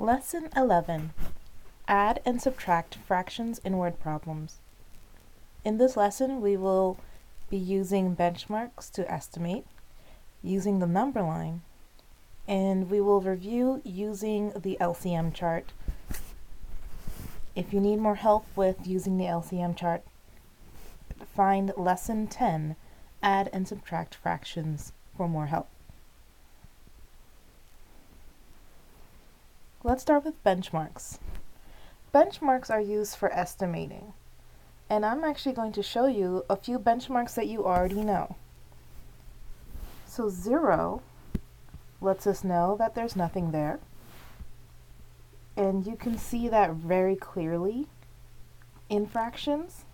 Lesson 11. Add and subtract fractions in word problems. In this lesson, we will be using benchmarks to estimate, using the number line, and we will review using the LCM chart. If you need more help with using the LCM chart, find Lesson 10, Add and Subtract Fractions, for more help. Let's start with benchmarks. Benchmarks are used for estimating, and I'm actually going to show you a few benchmarks that you already know. So 0 lets us know that there's nothing there, and you can see that very clearly in fractions.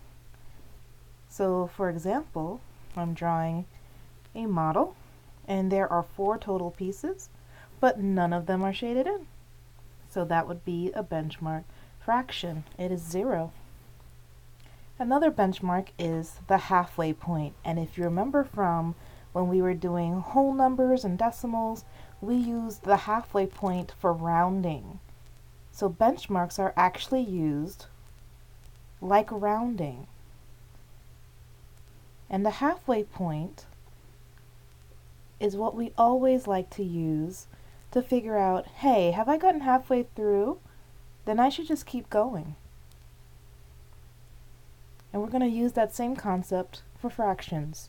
So for example, I'm drawing a model, and there are 4 total pieces, but none of them are shaded in. So that would be a benchmark fraction. It is 0. Another benchmark is the halfway point. And if you remember from when we were doing whole numbers and decimals, we used the halfway point for rounding. So benchmarks are actually used like rounding. And the halfway point is what we always like to use to figure out, hey, have I gotten halfway through? Then I should just keep going. And we're going to use that same concept for fractions.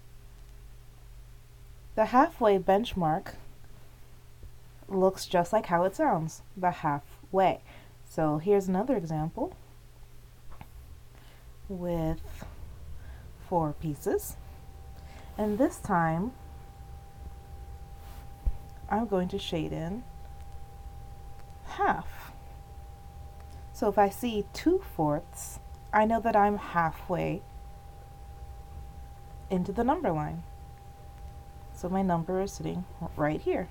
The halfway benchmark looks just like how it sounds, the halfway. So here's another example with 4 pieces. And this time, I'm going to shade in half. So if I see 2/4, I know that I'm halfway into the number line. So my number is sitting right here.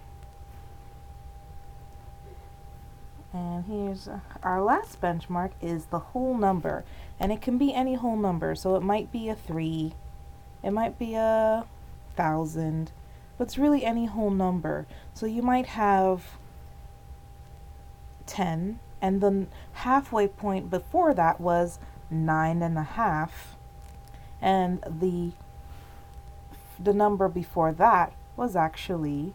And here's our last benchmark is the whole number. And it can be any whole number. So it might be a 3, it might be 1,000, but it's really any whole number. So you might have 10, and the halfway point before that was 9.5, and the number before that was actually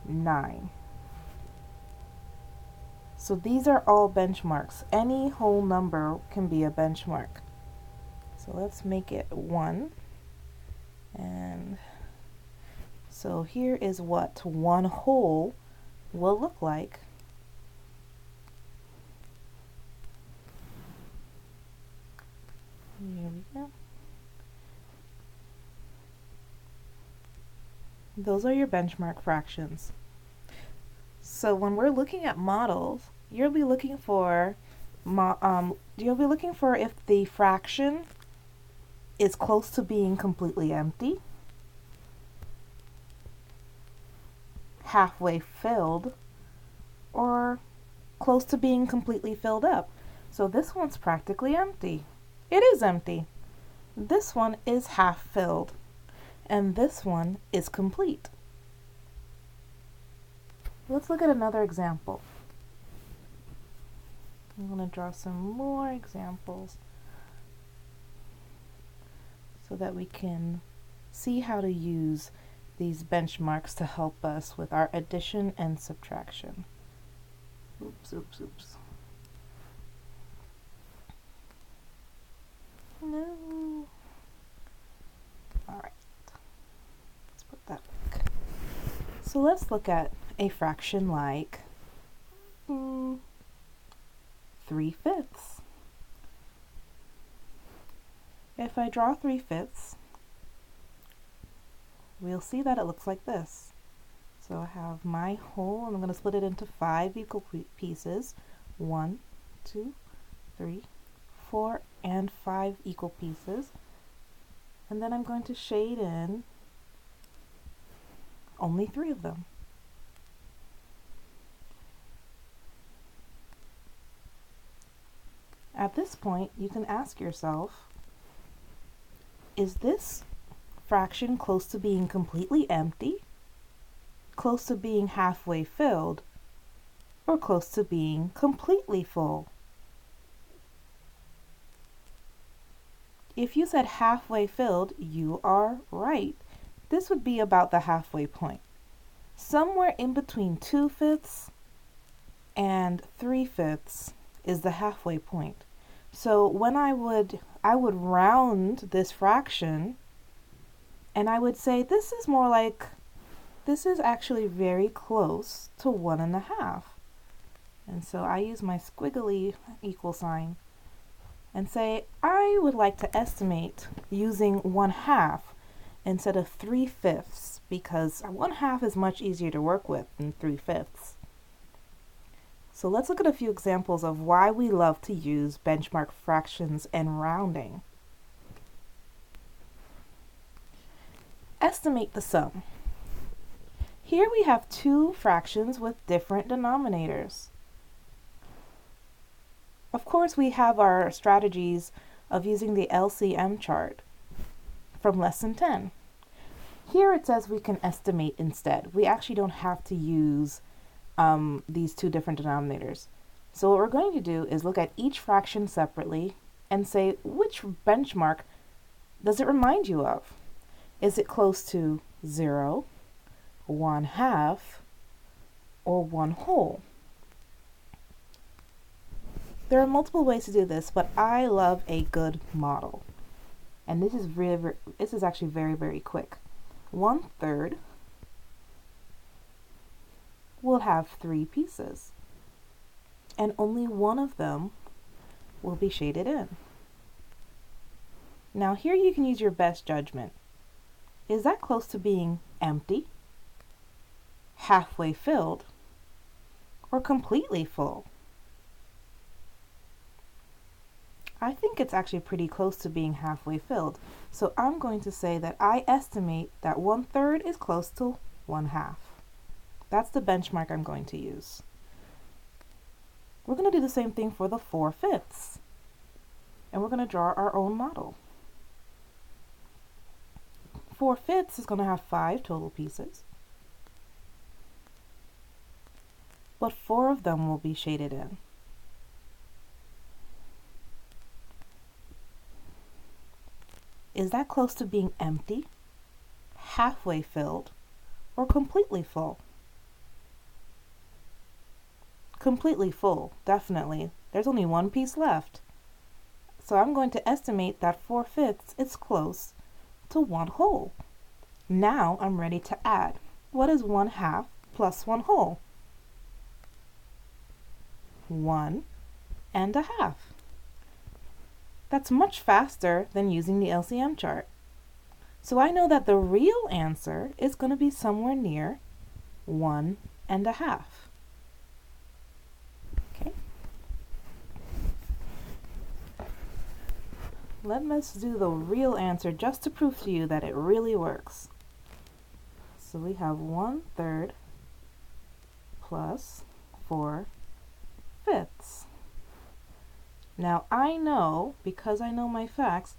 9. So these are all benchmarks. Any whole number can be a benchmark. So let's make it 1, and so here is what 1 whole will look like. Here we go. Those are your benchmark fractions. So when we're looking at models, you'll be looking for if the fraction is close to being completely empty, halfway filled, or close to being completely filled up. So this one's practically empty. It is empty. This one is half filled, and this one is complete. Let's look at another example. I'm going to draw some more examples so that we can see how to use these benchmarks to help us with our addition and subtraction. Oops. No. Alright. Let's put that back. So let's look at a fraction like 3/5. If I draw 3/5, we'll see that it looks like this. So I have my whole, and I'm going to split it into 5 equal pieces. 1, 2, 3, 4, and 5 equal pieces. And then I'm going to shade in only 3 of them. At this point, you can ask yourself, is this fraction close to being completely empty, close to being halfway filled, or close to being completely full? If you said halfway filled, you are right. This would be about the halfway point. Somewhere in between 2/5 and 3/5 is the halfway point. So when I would round this fraction and I would say this is actually very close to 1.5. And so I use my squiggly equal sign and say I would like to estimate using 1/2 instead of 3/5 because 1/2 is much easier to work with than 3/5. So let's look at a few examples of why we love to use benchmark fractions and rounding. Estimate the sum. Here we have two fractions with different denominators. Of course, we have our strategies of using the LCM chart from lesson 10. Here it says we can estimate instead. We actually don't have to use these two different denominators. So what we're going to do is look at each fraction separately and say which benchmark does it remind you of? Is it close to 0, 1/2, or 1/2? There are multiple ways to do this, but I love a good model. And this is actually very, very quick. 1/3 will have 3 pieces, and only one of them will be shaded in. Now here you can use your best judgment. Is that close to being empty, halfway filled, or completely full? I think it's actually pretty close to being halfway filled, so I'm going to say that I estimate that 1/3 is close to 1/2. That's the benchmark I'm going to use. We're going to do the same thing for the 4/5, and we're going to draw our own model. 4/5 is going to have 5 total pieces, but 4 of them will be shaded in. Is that close to being empty, halfway filled, or completely full? Completely full, definitely. There's only one piece left. So I'm going to estimate that 4/5 is close to 1/2. Now I'm ready to add. What is 1/2 plus 1/2? 1.5. That's much faster than using the LCM chart. So I know that the real answer is going to be somewhere near 1.5. Okay. Let's do the real answer just to prove to you that it really works. So we have 1/3 plus 4/5. Now I know, because I know my facts,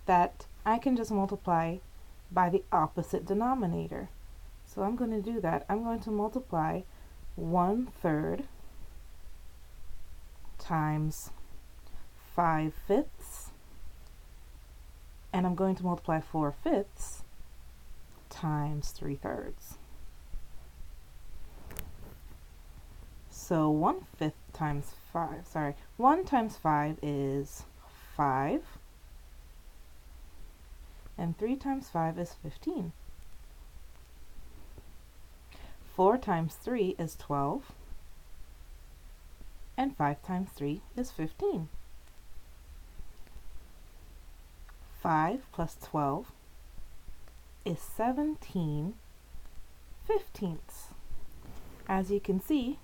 that I can just multiply by the opposite denominator. So I'm going to do that. I'm going to multiply 1/3 times 5/5, and I'm going to multiply 4/5 times 3/3. So 1/5 times 5, 1 times 5 is 5, and 3 times 5 is 15. 4 times 3 is 12, and 5 times 3 is 15. 5 plus 12 is 17/15. As you can see,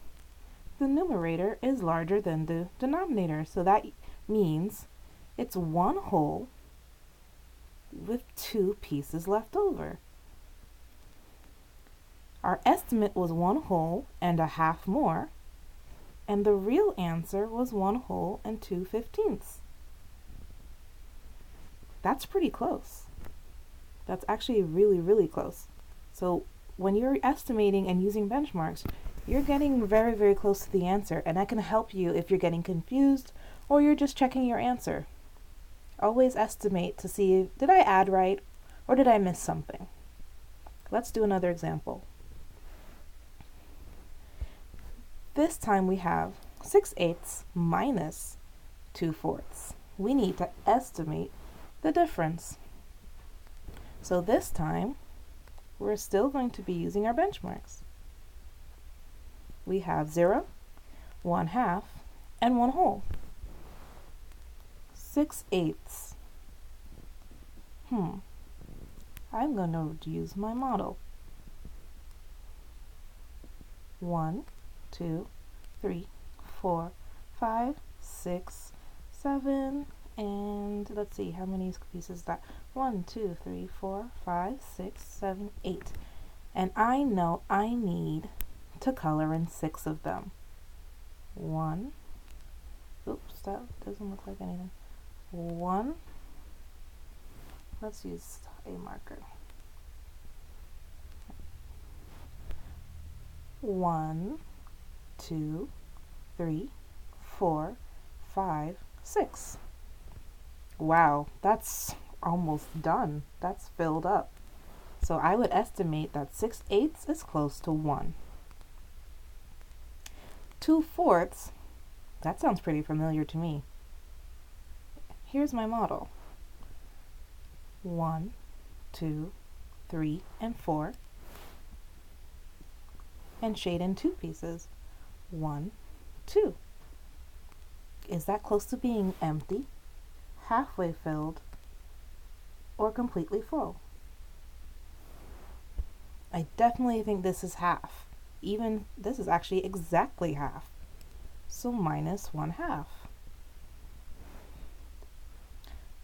the numerator is larger than the denominator, so that means it's 1/2 with 2 pieces left over. Our estimate was 1/2 more, and the real answer was 1/2 and 2/15. That's pretty close. That's actually really, really close. So when you're estimating and using benchmarks, you're getting very, very close to the answer, and I can help you if you're getting confused or you're just checking your answer. Always estimate to see, did I add right or did I miss something? Let's do another example. This time we have 6/8 minus 2/4. We need to estimate the difference. So this time, we're still going to be using our benchmarks. We have 0, 1/2, and 1/2. 6/8. I'm going to use my model. 1, 2, 3, 4, 5, 6, 7, and let's see, how many pieces is that? 1, 2, 3, 4, 5, 6, 7, 8. And I know I need to color in 6 of them. 1, oops, that doesn't look like anything. 1, let's use a marker. 1, 2, 3, 4, 5, 6. Wow, that's almost done. That's filled up. So I would estimate that 6/8 is close to 1. 2/4, that sounds pretty familiar to me. Here's my model. 1, 2, 3, and 4. And shade in 2 pieces. 1, 2. Is that close to being empty, halfway filled, or completely full? I definitely think this is half. Even this is actually exactly half. So minus 1/2.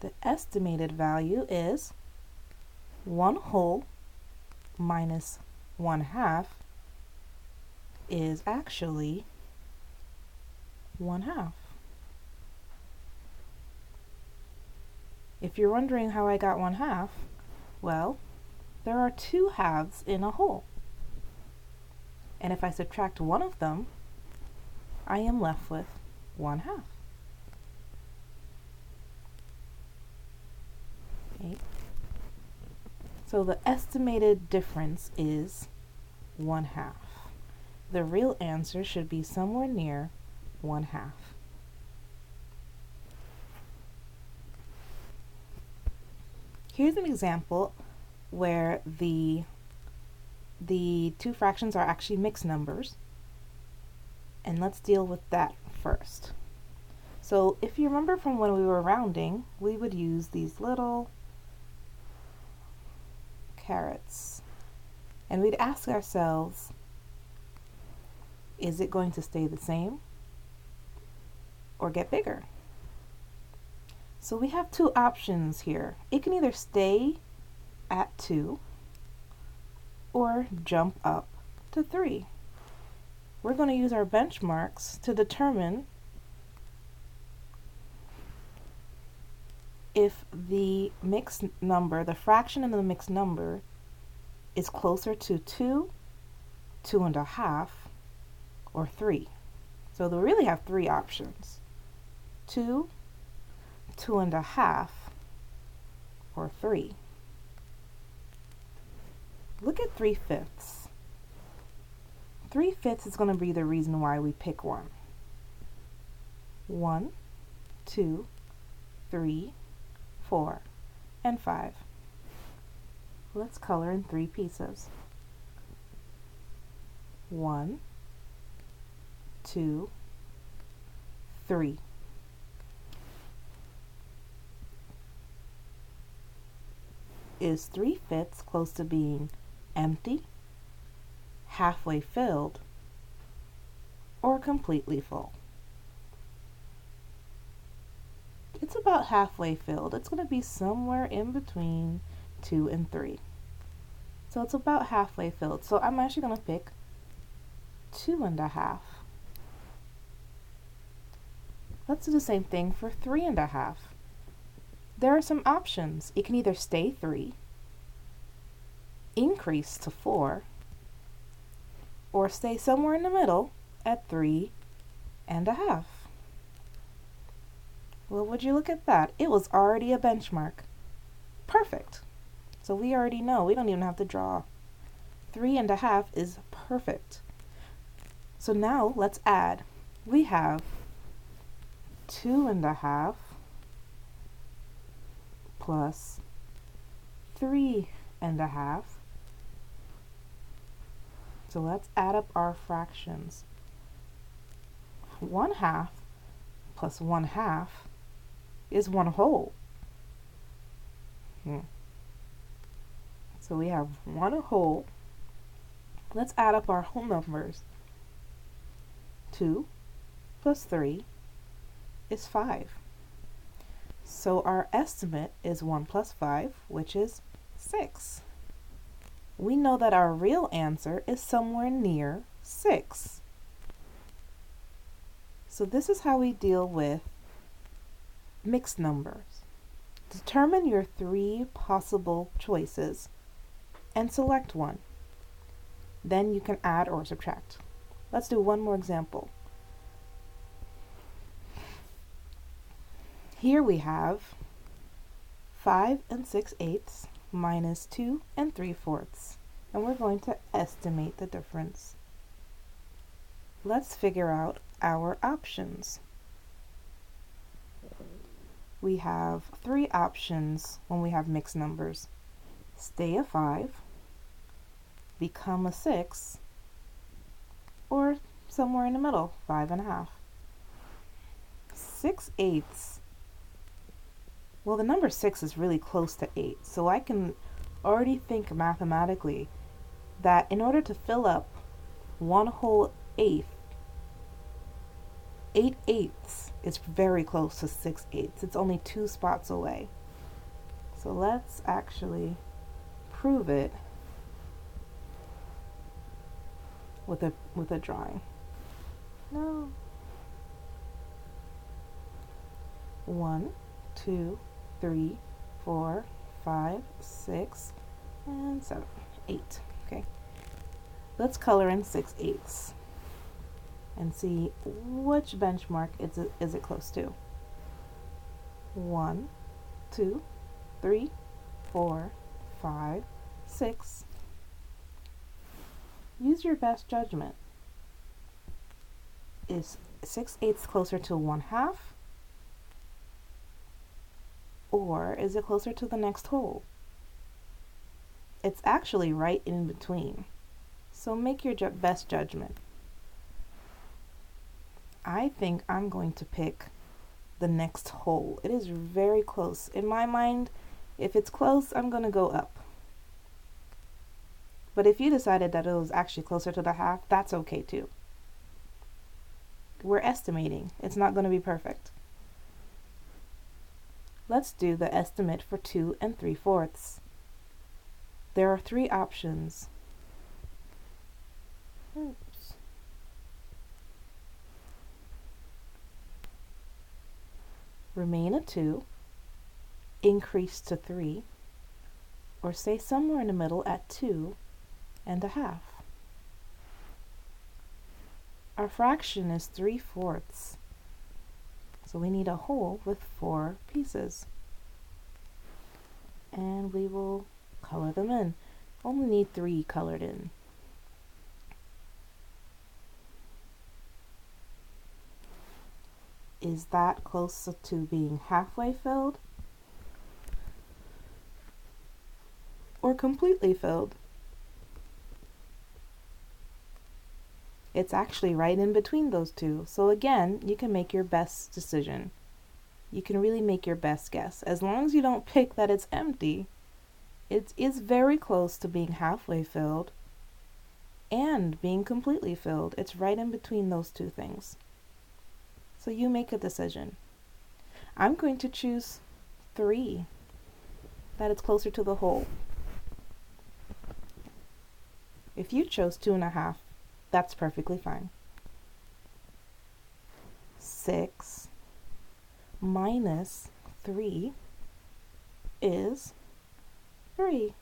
The estimated value is 1/2 minus 1/2 is actually 1/2. If you're wondering how I got 1/2, well, there are 2 halves in a whole. And if I subtract one of them, I am left with 1/2. Okay. So the estimated difference is 1/2. The real answer should be somewhere near 1/2. Here's an example where the 2 fractions are actually mixed numbers. And let's deal with that first. So if you remember from when we were rounding, we would use these little carets. And we'd ask ourselves, is it going to stay the same or get bigger? So we have 2 options here. It can either stay at 2 or jump up to 3. We're going to use our benchmarks to determine if the mixed number, the fraction in the mixed number, is closer to 2, 2.5, or 3. So they really have 3 options: 2, 2.5, or 3. Look at 3/5. 3/5 is going to be the reason why we pick one. 1, 2, 3, 4, and 5. Let's color in 3 pieces. 1, 2, 3. Is 3/5 close to being empty, halfway filled, or completely full? It's about halfway filled. It's going to be somewhere in between 2 and 3. So it's about halfway filled. So I'm actually going to pick 2.5. Let's do the same thing for 3.5. There are some options. It can either stay 3, increase to 4, or stay somewhere in the middle at 3.5. Well, would you look at that? It was already a benchmark. Perfect. So we already know. We don't even have to draw. 3.5 is perfect. So now let's add. We have 2.5 plus 3.5. So let's add up our fractions. 1/2 plus 1/2 is 1 whole. So we have 1 whole. Let's add up our whole numbers. 2 plus 3 is 5. So our estimate is 1 plus 5, which is 6. We know that our real answer is somewhere near 6. So this is how we deal with mixed numbers. Determine your 3 possible choices and select one. Then you can add or subtract. Let's do one more example. Here we have 5 6/8 minus 2 3/4, and we're going to estimate the difference. Let's figure out our options. We have 3 options when we have mixed numbers. Stay a 5, become a 6, or somewhere in the middle, 5.5. 6/8. Well, the number 6 is really close to 8, so I can already think mathematically that in order to fill up 1 whole eighth, 8/8 is very close to 6/8. It's only 2 spots away. So let's actually prove it with a drawing. No. 1, 2, 3, 4, 5, 6, and 7, 8. Okay. Let's color in 6/8 and see which benchmark is it close to. 1, 2, 3, 4, 5, 6. Use your best judgment. Is 6/8 closer to 1/2? Or is it closer to the next whole? It's actually right in between. So make your best judgment. I think I'm going to pick the next whole. It is very close. In my mind, if it's close, I'm going to go up. But if you decided that it was actually closer to the half, that's okay too. We're estimating. It's not going to be perfect. Let's do the estimate for 2 3/4. There are 3 options. Oops. Remain a 2, increase to 3, or stay somewhere in the middle at 2.5. Our fraction is 3/4. So we need a whole with 4 pieces. And we will color them in. Only need 3 colored in. Is that close to being halfway filled? Or completely filled? It's actually right in between those two. So again, you can make your best decision. You can really make your best guess. As long as you don't pick that it's empty, it is very close to being halfway filled and being completely filled. It's right in between those two things. So you make a decision. I'm going to choose 3, that it's closer to the whole. If you chose 2.5, that's perfectly fine. 6 minus 3 is 3.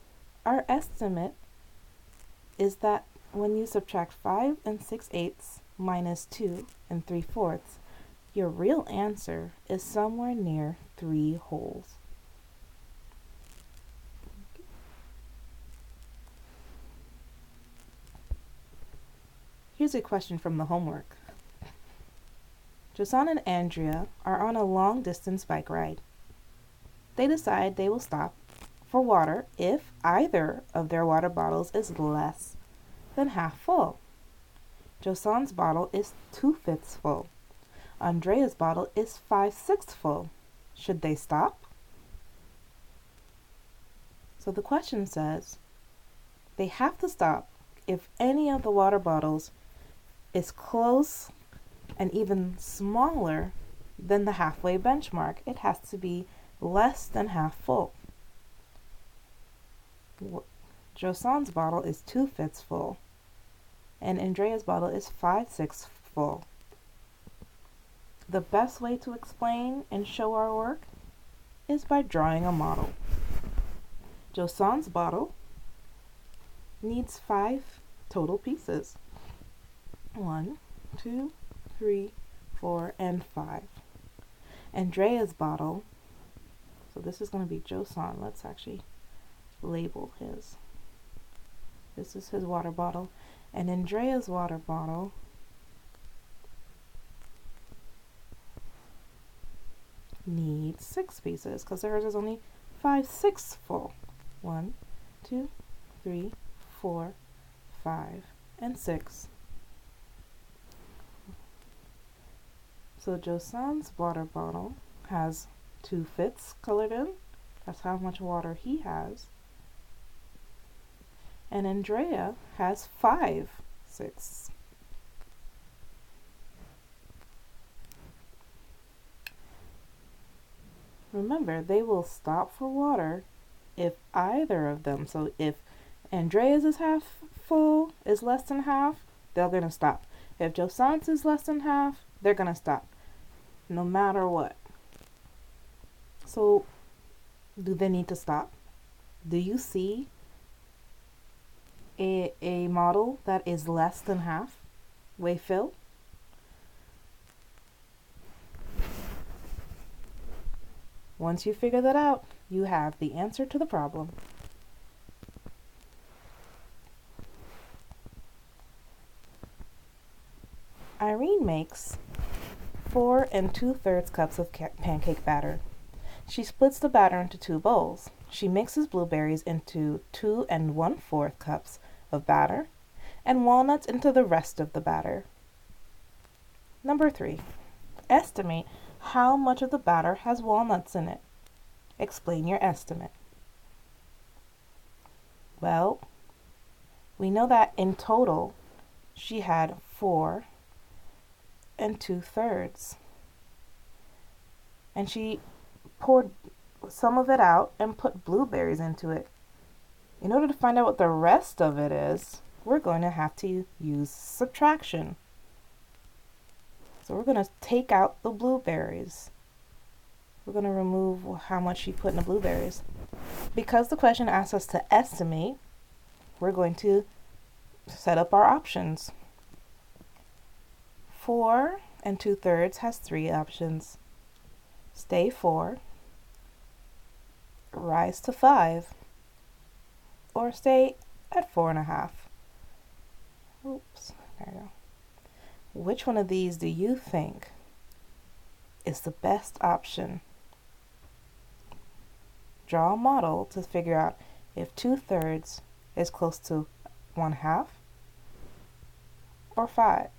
Our estimate is that when you subtract 5 6/8 minus 2 3/4, your real answer is somewhere near 3 wholes. Here's a question from the homework. Josan and Andrea are on a long-distance bike ride. They decide they will stop for water if either of their water bottles is less than half full. Josan's bottle is 2/5 full. Andrea's bottle is 5/6 full. Should they stop? So the question says they have to stop if any of the water bottles is close and even smaller than the halfway benchmark. It has to be less than half full. Josan's bottle is 2/5 full, and Andrea's bottle is 5/6 full. The best way to explain and show our work is by drawing a model. Josan's bottle needs 5 total pieces. 1, 2, 3, 4, and 5. Andrea's bottle, so this is going to be Josan. Let's actually label his. This is his water bottle. And Andrea's water bottle needs 6 pieces because hers is only 5/6 full. 1, 2, 3, 4, 5, and 6. So Josan's water bottle has 2/5 colored in. That's how much water he has. And Andrea has 5/6. Remember, they will stop for water if either of them, so if Andrea's is half full, is less than half, they're going to stop. If Josan's is less than half, they're going to stop, no matter what. So, do they need to stop? Do you see a model that is less than half way fill? Once you figure that out, you have the answer to the problem. Irene makes 4 2/3 cups of pancake batter. She splits the batter into 2 bowls. She mixes blueberries into 2 1/4 cups of batter and walnuts into the rest of the batter. Number 3. Estimate how much of the batter has walnuts in it. Explain your estimate. Well, we know that in total she had 4 2/3. And she poured some of it out and put blueberries into it. In order to find out what the rest of it is, we're going to have to use subtraction. So we're going to take out the blueberries. We're going to remove how much she put in the blueberries. Because the question asks us to estimate, we're going to set up our options. 4 2/3 has 3 options. Stay 4, rise to 5, or stay at 4.5. Oops, there we go. Which one of these do you think is the best option? Draw a model to figure out if 2/3 is close to 1/2 or 5.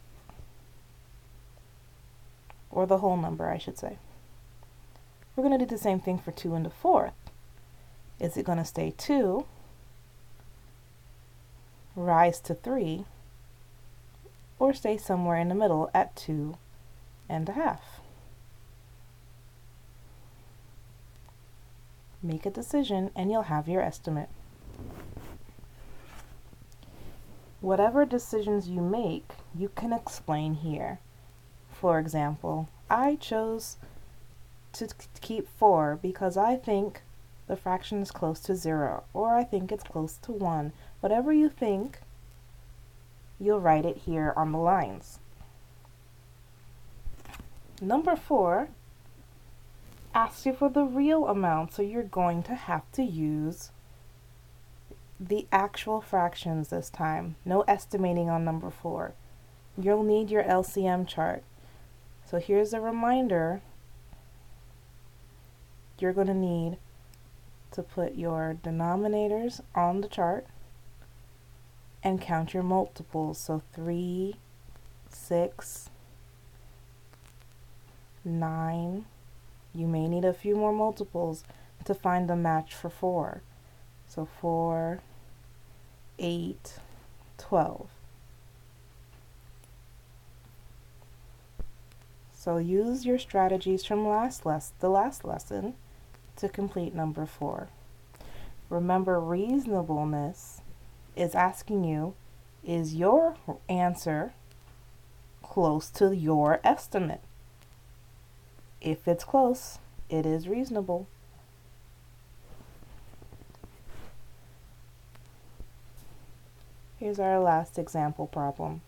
Or the whole number, I should say. We're going to do the same thing for 2 1/4. Is it going to stay 2, rise to 3, or stay somewhere in the middle at 2 1/2? Make a decision and you'll have your estimate. Whatever decisions you make, you can explain here. For example, I chose to keep 4 because I think the fraction is close to 0, or I think it's close to 1. Whatever you think, you'll write it here on the lines. Number 4 asks you for the real amount, so you're going to have to use the actual fractions this time. No estimating on number 4. You'll need your LCM chart. So here's a reminder. You're going to need to put your denominators on the chart and count your multiples. So 3, 6, 9. You may need a few more multiples to find the match for 4. So 4, 8, 12. So use your strategies from the last lesson to complete number 4. Remember, reasonableness is asking you, is your answer close to your estimate? If it's close, it is reasonable. Here's our last example problem.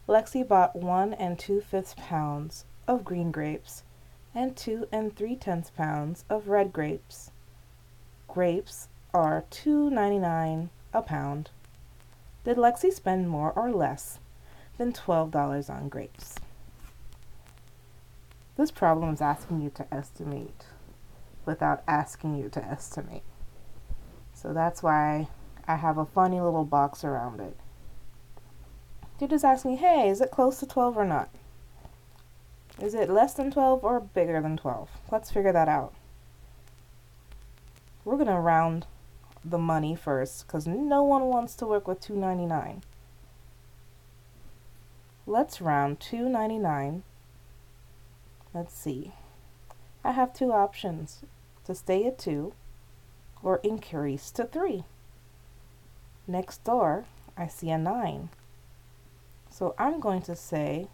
Lexi bought 1 2/5 pounds of green grapes and 2 3/10 pounds of red grapes. Grapes are $2.99 a pound. Did Lexi spend more or less than $12 on grapes? This problem is asking you to estimate without asking you to estimate. So that's why I have a funny little box around it. You're just asking, hey, is it close to 12 or not? Is it less than 12 or bigger than 12? Let's figure that out. We're going to round the money first because no one wants to work with $2.99. Let's round $2.99. Let's see. I have 2 options, to stay at 2 or increase to 3. Next door, I see a 9. So I'm going to say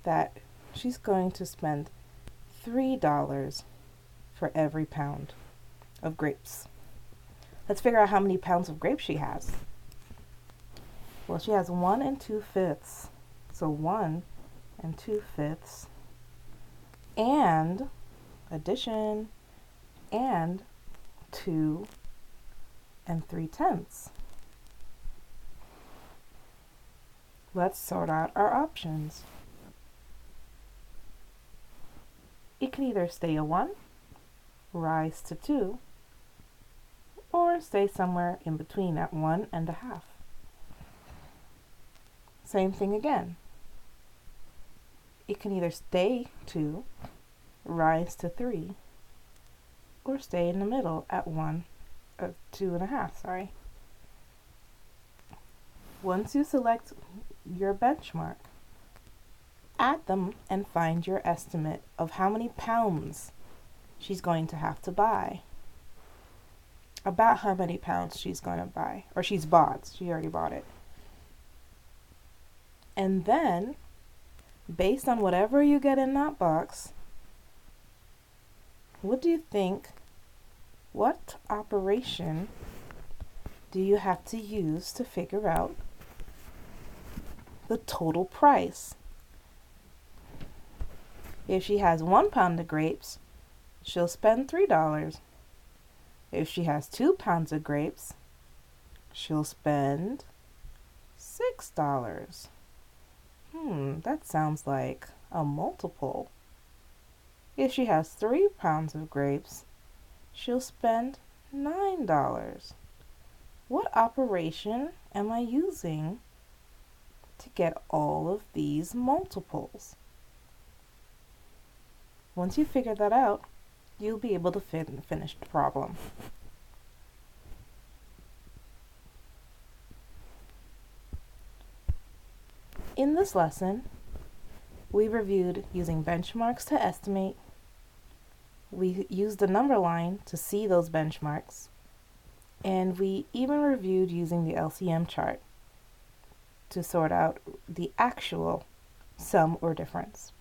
that she's going to spend $3 for every pound of grapes. Let's figure out how many pounds of grapes she has. Well, she has 1 2/5. So 1 2/5 and addition and 2 3/10. Let's sort out our options. It can either stay a 1, rise to 2, or stay somewhere in between at 1 1/2. Same thing again. It can either stay 2, rise to 3, or stay in the middle at 2 1/2. Once you select your benchmark, add them and find your estimate of how many pounds she's going to have to buy. About how many pounds she's going to buy, or she's bought. She already bought it. And then, based on whatever you get in that box, what do you think, what operation do you have to use to figure out the total price? If she has 1 pound of grapes, she'll spend $3. If she has 2 pounds of grapes, she'll spend $6. That sounds like a multiple. If she has 3 pounds of grapes, she'll spend $9. What operation am I using to get all of these multiples? Once you figure that out, you'll be able to finish the problem. In this lesson, we reviewed using benchmarks to estimate. We used the number line to see those benchmarks. And we even reviewed using the LCM chart to sort out the actual sum or difference.